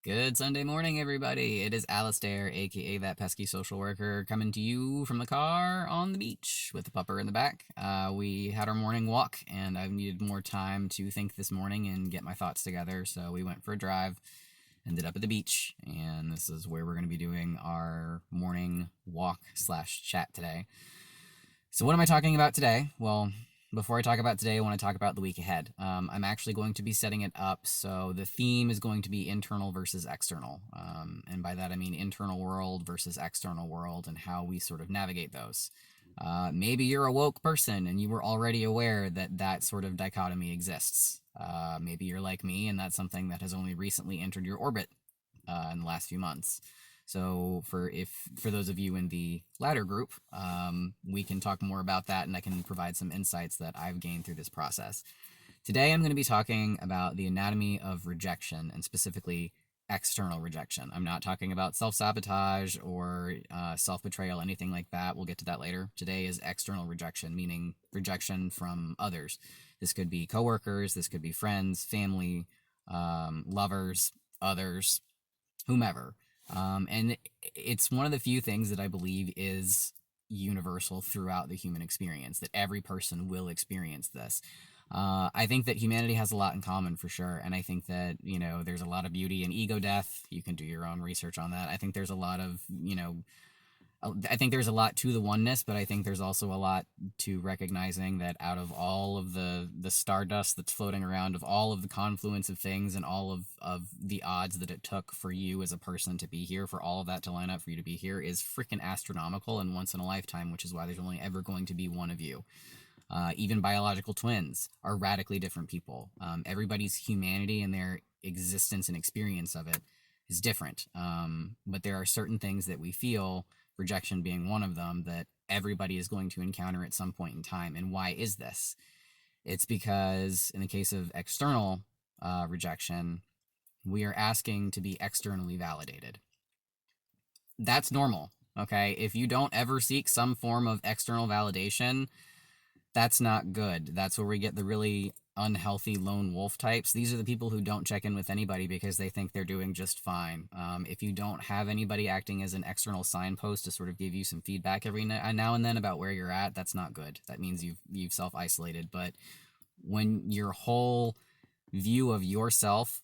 Good Sunday morning, everybody. It is Alistair, aka that pesky social worker, coming to you from the car on the beach with the pupper in the back. We had our morning walk, and I've needed more time to think this morning and get my thoughts together. So we went for a drive, ended up at the beach, and this is where we're going to be doing our morning walk slash chat today. So, what am I talking about today? Well, before I talk about today, I want to talk about the week ahead. I'm actually going to be setting it up so the theme is going to be internal versus external. And by that, I mean internal world versus external world and how we sort of navigate those. Maybe you're a woke person and you were already aware that that sort of dichotomy exists. Maybe you're like me and that's something that has only recently entered your orbit in the last few months. So for those of you in the latter group, we can talk more about that, and I can provide some insights that I've gained through this process. Today, I'm going to be talking about the anatomy of rejection, and specifically external rejection. I'm not talking about self-sabotage or self-betrayal, anything like that. We'll get to that later. Today is external rejection, meaning rejection from others. This could be coworkers, this could be friends, family, lovers, others, whomever. And it's one of the few things that I believe is universal throughout the human experience, that every person will experience this. I think that humanity has a lot in common for sure. And I think that, there's a lot of beauty in ego death. You can do your own research on that. I think there's a lot of, I think there's a lot to the oneness, but I think there's also a lot to recognizing that out of all of the stardust that's floating around, of all of the confluence of things and all of the odds that it took for you as a person to be here, for all of that to line up for you to be here, is freaking astronomical and once in a lifetime, which is why there's only ever going to be one of you. Even biological twins are radically different people. Everybody's humanity and their existence and experience of it is different. But there are certain things that we feel, rejection being one of them, that everybody is going to encounter at some point in time. And why is this? It's because in the case of external rejection, we are asking to be externally validated. That's normal, okay? If you don't ever seek some form of external validation, that's not good. That's where we get the really unhealthy lone wolf types. These are the people who don't check in with anybody because they think they're doing just fine. If you don't have anybody acting as an external signpost to sort of give you some feedback every now and then about where you're at, that's not good. That means you've self-isolated. But when your whole view of yourself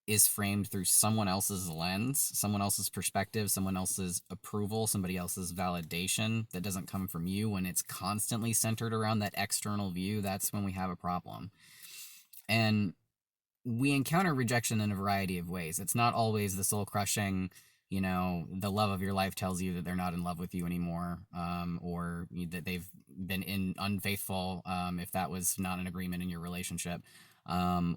is framed through someone else's lens, someone else's perspective, someone else's approval, somebody else's validation that doesn't come from you, when it's constantly centered around that external view, that's when we have a problem. And we encounter rejection in a variety of ways. It's not always the soul crushing, the love of your life tells you that they're not in love with you anymore, or that they've been unfaithful, if that was not an agreement in your relationship.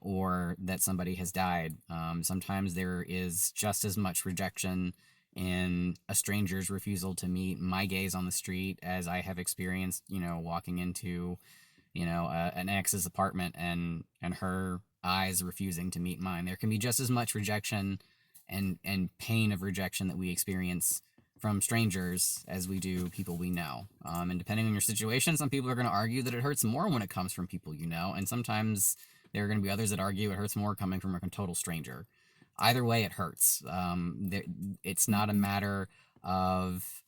Or that somebody has died. Sometimes there is just as much rejection in a stranger's refusal to meet my gaze on the street as I have experienced, walking into, an ex's apartment and her eyes refusing to meet mine. There can be just as much rejection and pain of rejection that we experience from strangers as we do people we know. And depending on your situation, some people are going to argue that it hurts more when it comes from people you know, and sometimes there are going to be others that argue it hurts more coming from a total stranger. Either way, it hurts. It's not a matter of,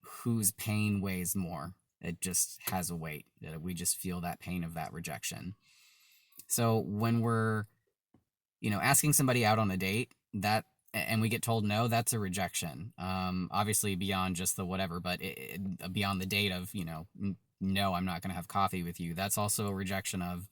whose pain weighs more. It just has a weight. We just feel that pain of that rejection. So when we're, asking somebody out on a date, and we get told no, that's a rejection. Obviously beyond just the whatever, but beyond the date of, no, I'm not going to have coffee with you. That's also a rejection of,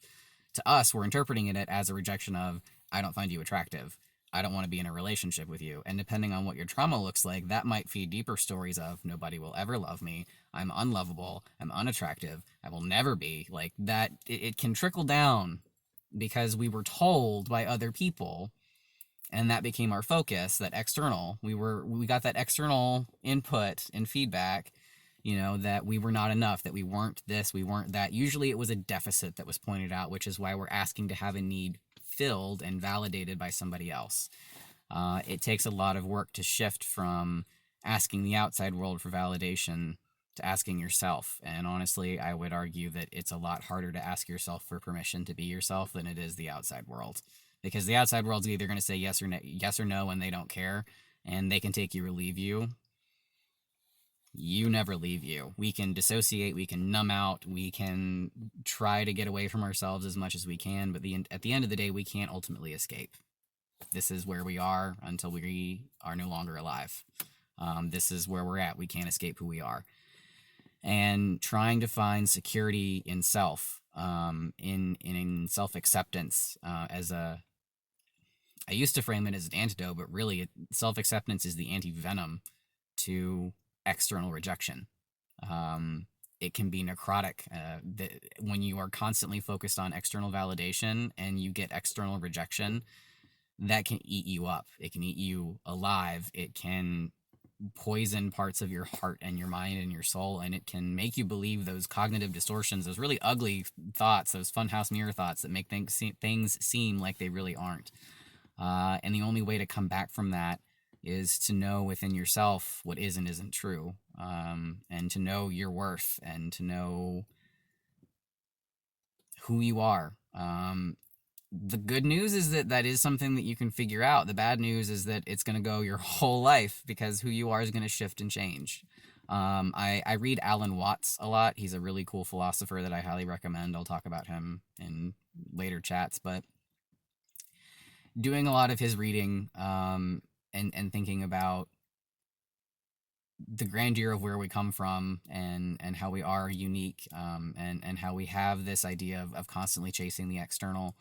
to us, we're interpreting it as a rejection of, I don't find you attractive. I don't want to be in a relationship with you. And depending on what your trauma looks like, that might feed deeper stories of, nobody will ever love me. I'm unlovable. I'm unattractive. I will never be. Like that, it can trickle down because we were told by other people, and that became our focus, that external. We got that external input and feedback, that we were not enough, that we weren't this, we weren't that. Usually it was a deficit that was pointed out, which is why we're asking to have a need filled and validated by somebody else. It takes a lot of work to shift from asking the outside world for validation to asking yourself. And honestly, I would argue that it's a lot harder to ask yourself for permission to be yourself than it is the outside world. because the outside world's either going to say yes or no, and they don't care, and they can take you or leave you. You never leave you. We can dissociate, we can numb out, we can try to get away from ourselves as much as we can, but at the end of the day, we can't ultimately escape. This is where we are until we are no longer alive. This is where we're at. We can't escape who we are. And trying to find security in self, in self acceptance, I used to frame it as an antidote, but really, self acceptance is the anti venom to external rejection. It can be necrotic. When you are constantly focused on external validation and you get external rejection, that can eat you up. It can eat you alive. It can poison parts of your heart and your mind and your soul, and it can make you believe those cognitive distortions, those really ugly thoughts, those funhouse mirror thoughts that make things seem like they really aren't. And the only way to come back from that is to know within yourself what is and isn't true, and to know your worth and to know who you are. The good news is that is something that you can figure out. The bad news is that it's going to go your whole life, because who you are is going to shift and change. I read Alan Watts a lot. He's a really cool philosopher that I highly recommend. I'll talk about him in later chats, but doing a lot of his reading, and thinking about the grandeur of where we come from, and how we are unique, and how we have this idea of constantly chasing the external.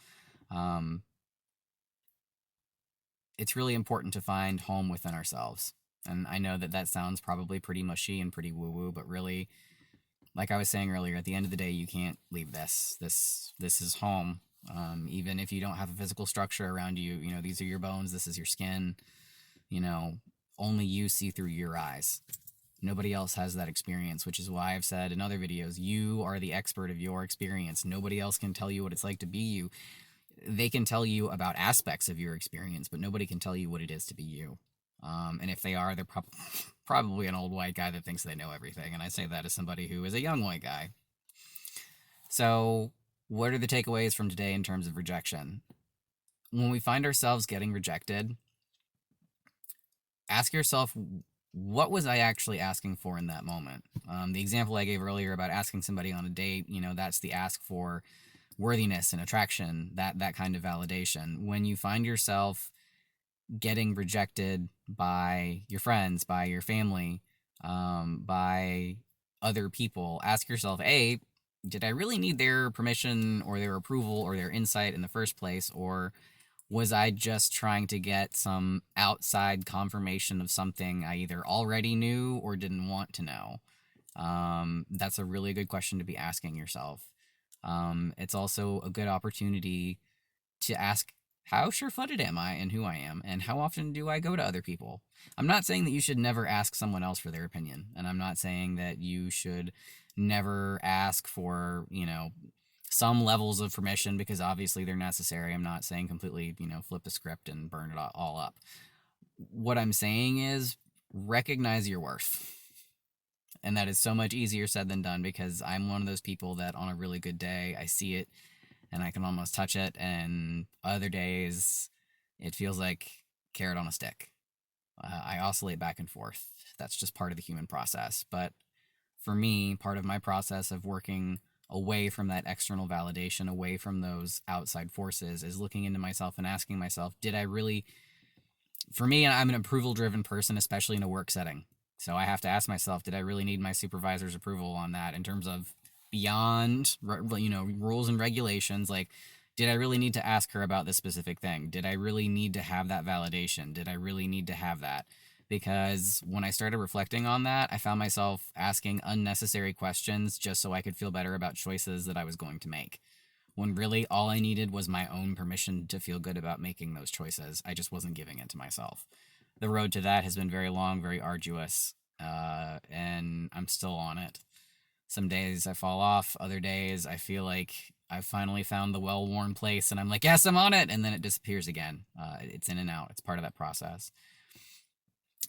It's really important to find home within ourselves. And I know that sounds probably pretty mushy and pretty woo-woo, but really, like I was saying earlier, at the end of the day, you can't leave this. This is home. Even if you don't have a physical structure around you, these are your bones, this is your skin, only you see through your eyes. Nobody else has that experience, which is why I've said in other videos, you are the expert of your experience. Nobody else can tell you what it's like to be you. They can tell you about aspects of your experience, but nobody can tell you what it is to be you. And if they are, they're probably an old white guy that thinks they know everything. And I say that as somebody who is a young white guy. So what are the takeaways from today in terms of rejection? When we find ourselves getting rejected, ask yourself, what was I actually asking for in that moment? The example I gave earlier about asking somebody on a date, that's the ask for worthiness and attraction, that kind of validation. When you find yourself getting rejected by your friends, by your family, by other people, ask yourself, A, did I really need their permission or their approval or their insight in the first place? Or was I just trying to get some outside confirmation of something I either already knew or didn't want to know? That's a really good question to be asking yourself. It's also a good opportunity to ask, how sure-footed am I in who I am, and how often do I go to other people? I'm not saying that you should never ask someone else for their opinion, and I'm not saying that you should never ask for, some levels of permission, because obviously they're necessary. I'm not saying completely, flip the script and burn it all up. What I'm saying is recognize your worth. And that is so much easier said than done, because I'm one of those people that on a really good day, I see it and I can almost touch it. And other days, it feels like carrot on a stick. I oscillate back and forth. That's just part of the human process. But for me, part of my process of working away from that external validation, away from those outside forces, is looking into myself and asking myself, did I really, for me, I'm an approval-driven person, especially in a work setting. So I have to ask myself, did I really need my supervisor's approval on that in terms of beyond, rules and regulations? Like, did I really need to ask her about this specific thing? Did I really need to have that validation? Did I really need to have that? Because when I started reflecting on that, I found myself asking unnecessary questions just so I could feel better about choices that I was going to make. When really all I needed was my own permission to feel good about making those choices. I just wasn't giving it to myself. The road to that has been very long, very arduous, and I'm still on it. Some days I fall off, other days I feel like I've finally found the well-worn place and I'm like, yes, I'm on it, and then it disappears again. It's in and out. It's part of that process.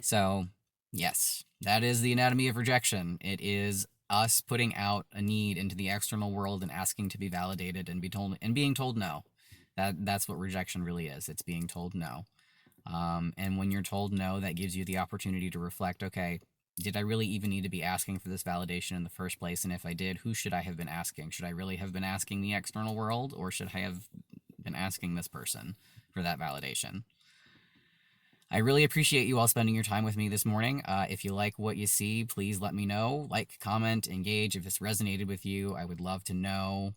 So, yes, that is the anatomy of rejection. It is us putting out a need into the external world and asking to be validated and being told no. That's what rejection really is. It's being told no. And when you're told no, that gives you the opportunity to reflect, okay, did I really even need to be asking for this validation in the first place? And if I did, who should I have been asking? Should I really have been asking the external world, or should I have been asking this person for that validation? I really appreciate you all spending your time with me this morning. If you like what you see, please let me know. Like, comment, engage. If this resonated with you, I would love to know.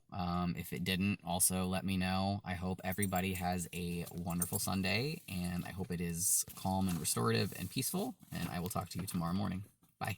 If it didn't, also let me know. I hope everybody has a wonderful Sunday, and I hope it is calm and restorative and peaceful. And I will talk to you tomorrow morning. Bye.